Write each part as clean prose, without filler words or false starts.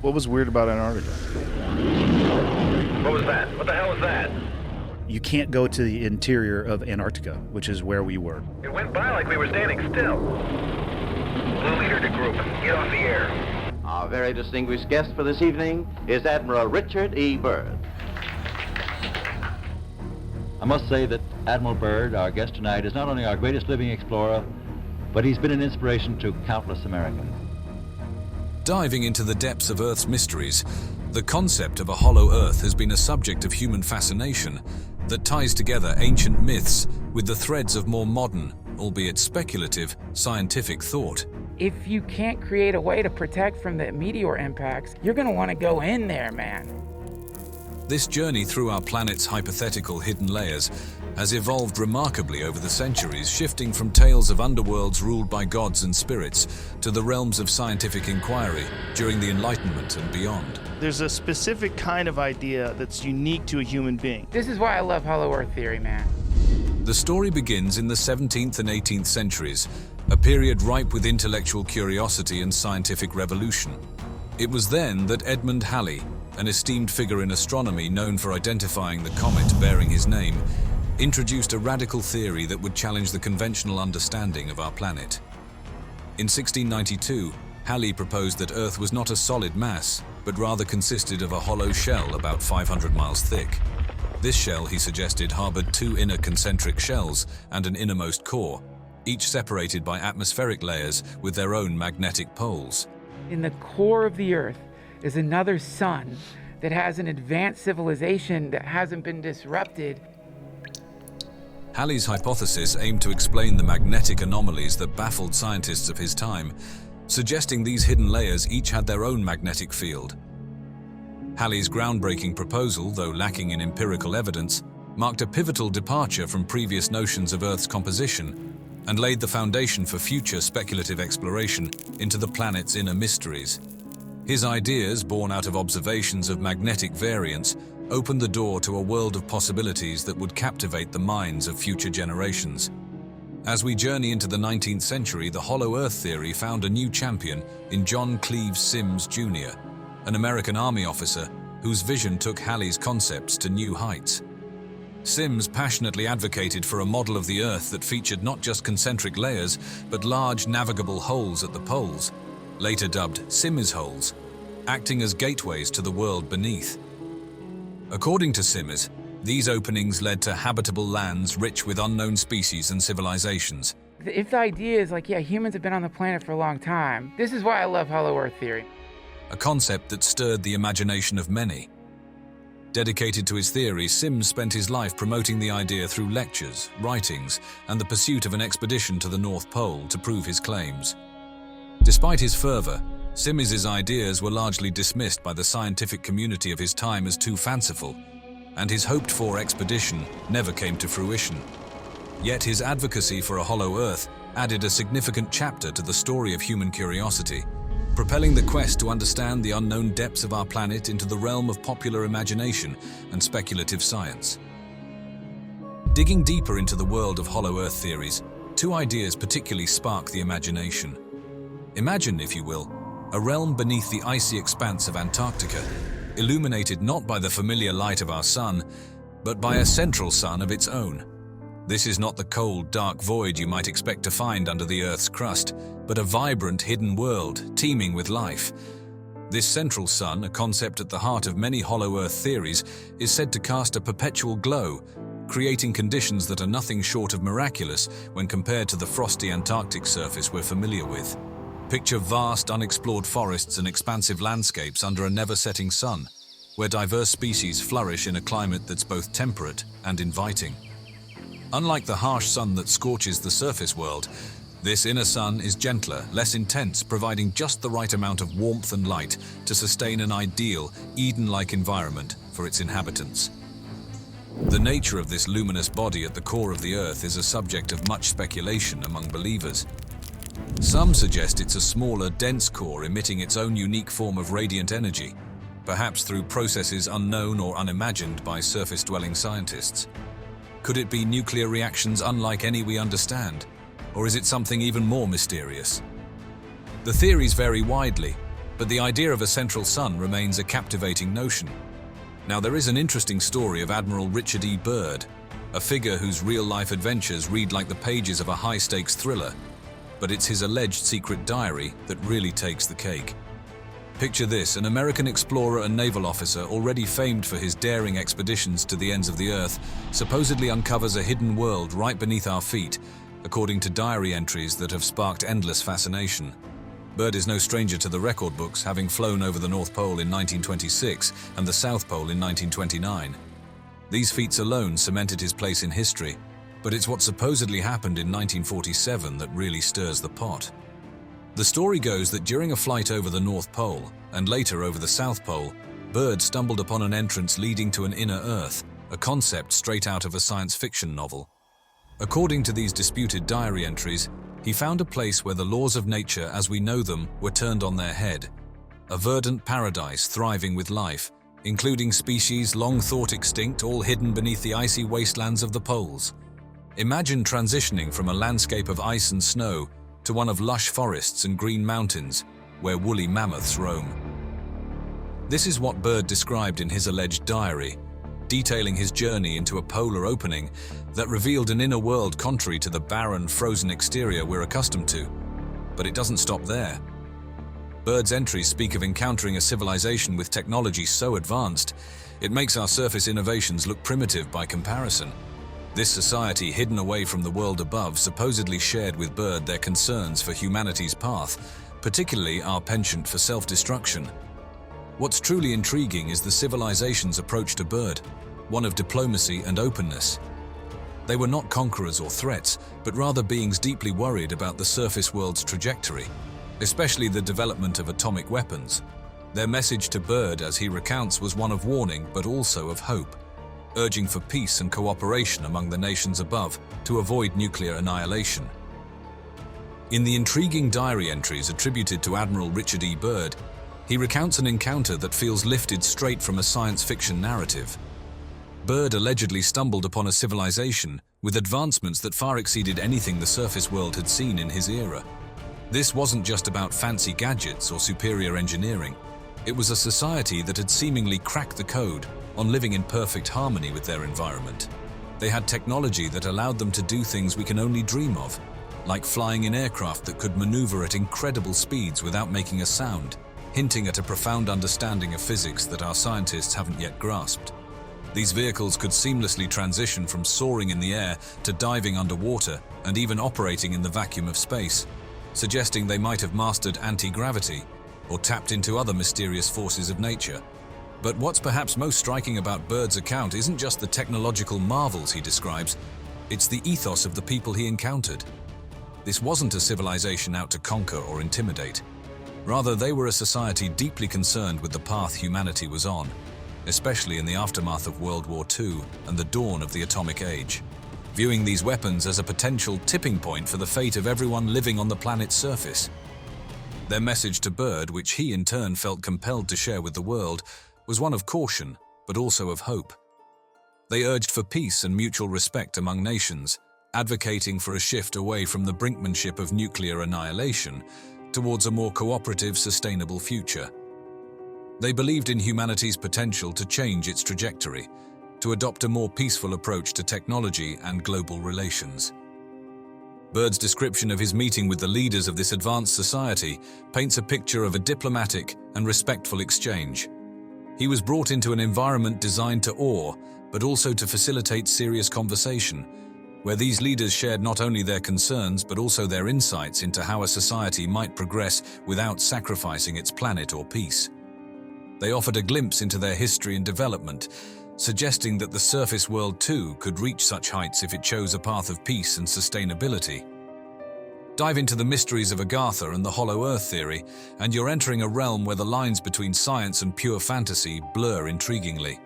What was weird about Antarctica? What was that? What the hell was that? You can't go to the interior of Antarctica, which is where we were. It went by like we were standing still. Blue leader to group. Get off the air. Our very distinguished guest for this evening is Admiral Richard E. Bird. I must say that Admiral Bird, our guest tonight, is not only our greatest living explorer, but he's been an inspiration to countless Americans. Diving into the depths of Earth's mysteries, the concept of a hollow Earth has been a subject of human fascination that ties together ancient myths with the threads of more modern, albeit speculative, scientific thought. If you can't create a way to protect from the meteor impacts, you're going to want to go in there, man. This journey through our planet's hypothetical hidden layers has evolved remarkably over the centuries, shifting from tales of underworlds ruled by gods and spirits to the realms of scientific inquiry during the Enlightenment and beyond. There's a specific kind of idea that's unique to a human being. This is why I love Hollow Earth theory, man. The story begins in the 17th and 18th centuries, a period ripe with intellectual curiosity and scientific revolution. It was then that Edmund Halley, an esteemed figure in astronomy known for identifying the comet bearing his name, introduced a radical theory that would challenge the conventional understanding of our planet. In 1692, Halley proposed that Earth was not a solid mass, but rather consisted of a hollow shell about 500 miles thick. This shell, he suggested, harbored two inner concentric shells and an innermost core, each separated by atmospheric layers with their own magnetic poles. In the core of the Earth is another sun that has an advanced civilization that hasn't been disrupted. Halley's hypothesis aimed to explain the magnetic anomalies that baffled scientists of his time, suggesting these hidden layers each had their own magnetic field. Halley's groundbreaking proposal, though lacking in empirical evidence, marked a pivotal departure from previous notions of Earth's composition and laid the foundation for future speculative exploration into the planet's inner mysteries. His ideas, born out of observations of magnetic variance, opened the door to a world of possibilities that would captivate the minds of future generations. As we journey into the 19th century, the Hollow Earth theory found a new champion in John Cleves Symmes Jr., an American Army officer whose vision took Halley's concepts to new heights. Symmes passionately advocated for a model of the Earth that featured not just concentric layers, but large navigable holes at the poles, later dubbed Symmes holes, acting as gateways to the world beneath. According to Symmes, these openings led to habitable lands rich with unknown species and civilizations. If the idea is like, yeah, humans have been on the planet for a long time, this is why I love Hollow Earth theory. A concept that stirred the imagination of many. Dedicated to his theory, Symmes spent his life promoting the idea through lectures, writings, and the pursuit of an expedition to the North Pole to prove his claims. Despite his fervor, Symmes's ideas were largely dismissed by the scientific community of his time as too fanciful, and his hoped-for expedition never came to fruition. Yet his advocacy for a hollow Earth added a significant chapter to the story of human curiosity, propelling the quest to understand the unknown depths of our planet into the realm of popular imagination and speculative science. Digging deeper into the world of hollow Earth theories, two ideas particularly spark the imagination. Imagine, if you will, a realm beneath the icy expanse of Antarctica, illuminated not by the familiar light of our sun, but by a central sun of its own. This is not the cold, dark void you might expect to find under the Earth's crust, but a vibrant, hidden world, teeming with life. This central sun, a concept at the heart of many hollow Earth theories, is said to cast a perpetual glow, creating conditions that are nothing short of miraculous when compared to the frosty Antarctic surface we're familiar with. Picture vast, unexplored forests and expansive landscapes under a never-setting sun, where diverse species flourish in a climate that's both temperate and inviting. Unlike the harsh sun that scorches the surface world, this inner sun is gentler, less intense, providing just the right amount of warmth and light to sustain an ideal, Eden-like environment for its inhabitants. The nature of this luminous body at the core of the Earth is a subject of much speculation among believers. Some suggest it's a smaller, dense core emitting its own unique form of radiant energy, perhaps through processes unknown or unimagined by surface-dwelling scientists. Could it be nuclear reactions unlike any we understand, or is it something even more mysterious? The theories vary widely, But the idea of a central sun remains a captivating notion. Now, there is an interesting story of Admiral Richard E. Bird, a figure whose real-life adventures read like the pages of a high-stakes thriller, but it's his alleged secret diary that really takes the cake. Picture this: an American explorer and naval officer, already famed for his daring expeditions to the ends of the Earth, supposedly uncovers a hidden world right beneath our feet, according to diary entries that have sparked endless fascination. Bird is no stranger to the record books, having flown over the North Pole in 1926 and the South Pole in 1929. These feats alone cemented his place in history, but it's what supposedly happened in 1947 that really stirs the pot. The story goes that during a flight over the North Pole, and later over the South Pole, Bird stumbled upon an entrance leading to an inner Earth, a concept straight out of a science fiction novel. According to these disputed diary entries, he found a place where the laws of nature as we know them were turned on their head. A verdant paradise thriving with life, including species long thought extinct, all hidden beneath the icy wastelands of the poles. Imagine transitioning from a landscape of ice and snow to one of lush forests and green mountains, where woolly mammoths roam. This is what Bird described in his alleged diary, detailing his journey into a polar opening that revealed an inner world contrary to the barren, frozen exterior we're accustomed to. But it doesn't stop there. Bird's entries speak of encountering a civilization with technology so advanced, it makes our surface innovations look primitive by comparison. This society, hidden away from the world above, supposedly shared with Bird their concerns for humanity's path, particularly our penchant for self-destruction. What's truly intriguing is the civilization's approach to Bird, one of diplomacy and openness. They were not conquerors or threats, but rather beings deeply worried about the surface world's trajectory, especially the development of atomic weapons. Their message to Bird, as he recounts, was one of warning but also of hope, urging for peace and cooperation among the nations above to avoid nuclear annihilation. In the intriguing diary entries attributed to Admiral Richard E. Bird, he recounts an encounter that feels lifted straight from a science fiction narrative. Bird allegedly stumbled upon a civilization with advancements that far exceeded anything the surface world had seen in his era. This wasn't just about fancy gadgets or superior engineering. It was a society that had seemingly cracked the code on living in perfect harmony with their environment. They had technology that allowed them to do things we can only dream of, like flying in aircraft that could maneuver at incredible speeds without making a sound, hinting at a profound understanding of physics that our scientists haven't yet grasped. These vehicles could seamlessly transition from soaring in the air to diving underwater and even operating in the vacuum of space, suggesting they might have mastered anti-gravity or tapped into other mysterious forces of nature. But what's perhaps most striking about Bird's account isn't just the technological marvels he describes, it's the ethos of the people he encountered. This wasn't a civilization out to conquer or intimidate. Rather, they were a society deeply concerned with the path humanity was on, especially in the aftermath of World War II and the dawn of the atomic age, viewing these weapons as a potential tipping point for the fate of everyone living on the planet's surface. Their message to Bird, which he in turn felt compelled to share with the world, was one of caution, but also of hope. They urged for peace and mutual respect among nations, advocating for a shift away from the brinkmanship of nuclear annihilation towards a more cooperative, sustainable future. They believed in humanity's potential to change its trajectory, to adopt a more peaceful approach to technology and global relations. Bird's description of his meeting with the leaders of this advanced society paints a picture of a diplomatic and respectful exchange. He was brought into an environment designed to awe, but also to facilitate serious conversation, where these leaders shared not only their concerns but also their insights into how a society might progress without sacrificing its planet or peace. They offered a glimpse into their history and development, suggesting that the surface world too could reach such heights if it chose a path of peace and sustainability. Dive into the mysteries of Agartha and the Hollow Earth theory, and you're entering a realm where the lines between science and pure fantasy blur intriguingly.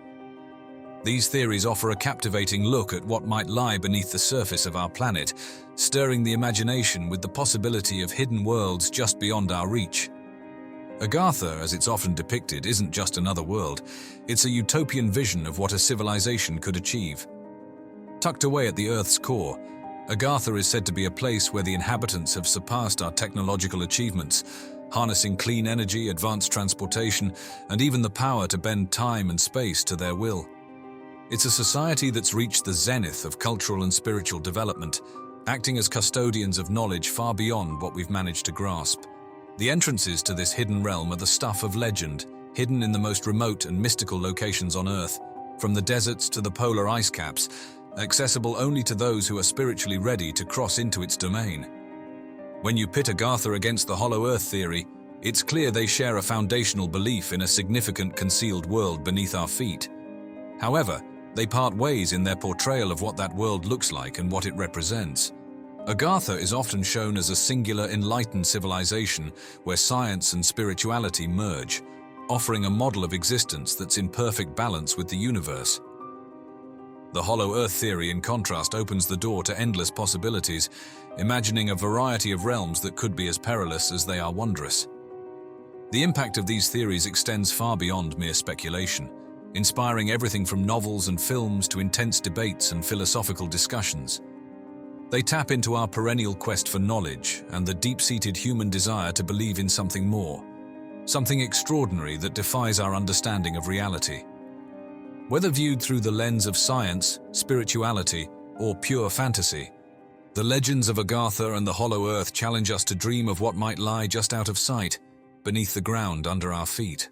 These theories offer a captivating look at what might lie beneath the surface of our planet, stirring the imagination with the possibility of hidden worlds just beyond our reach. Agartha, as it's often depicted, isn't just another world. It's a utopian vision of what a civilization could achieve. Tucked away at the Earth's core, Agartha is said to be a place where the inhabitants have surpassed our technological achievements, harnessing clean energy, advanced transportation, and even the power to bend time and space to their will. It's a society that's reached the zenith of cultural and spiritual development, acting as custodians of knowledge far beyond what we've managed to grasp. The entrances to this hidden realm are the stuff of legend, hidden in the most remote and mystical locations on Earth, from the deserts to the polar ice caps, accessible only to those who are spiritually ready to cross into its domain. When you pit Agartha against the Hollow Earth theory, it's clear they share a foundational belief in a significant concealed world beneath our feet. However, they part ways in their portrayal of what that world looks like and what it represents. Agartha is often shown as a singular enlightened civilization where science and spirituality merge, offering a model of existence that's in perfect balance with the universe. The Hollow Earth theory, in contrast, opens the door to endless possibilities, imagining a variety of realms that could be as perilous as they are wondrous. The impact of these theories extends far beyond mere speculation, inspiring everything from novels and films to intense debates and philosophical discussions. They tap into our perennial quest for knowledge and the deep-seated human desire to believe in something more, something extraordinary that defies our understanding of reality. Whether viewed through the lens of science, spirituality, or pure fantasy, the legends of Agartha and the Hollow Earth challenge us to dream of what might lie just out of sight, beneath the ground under our feet.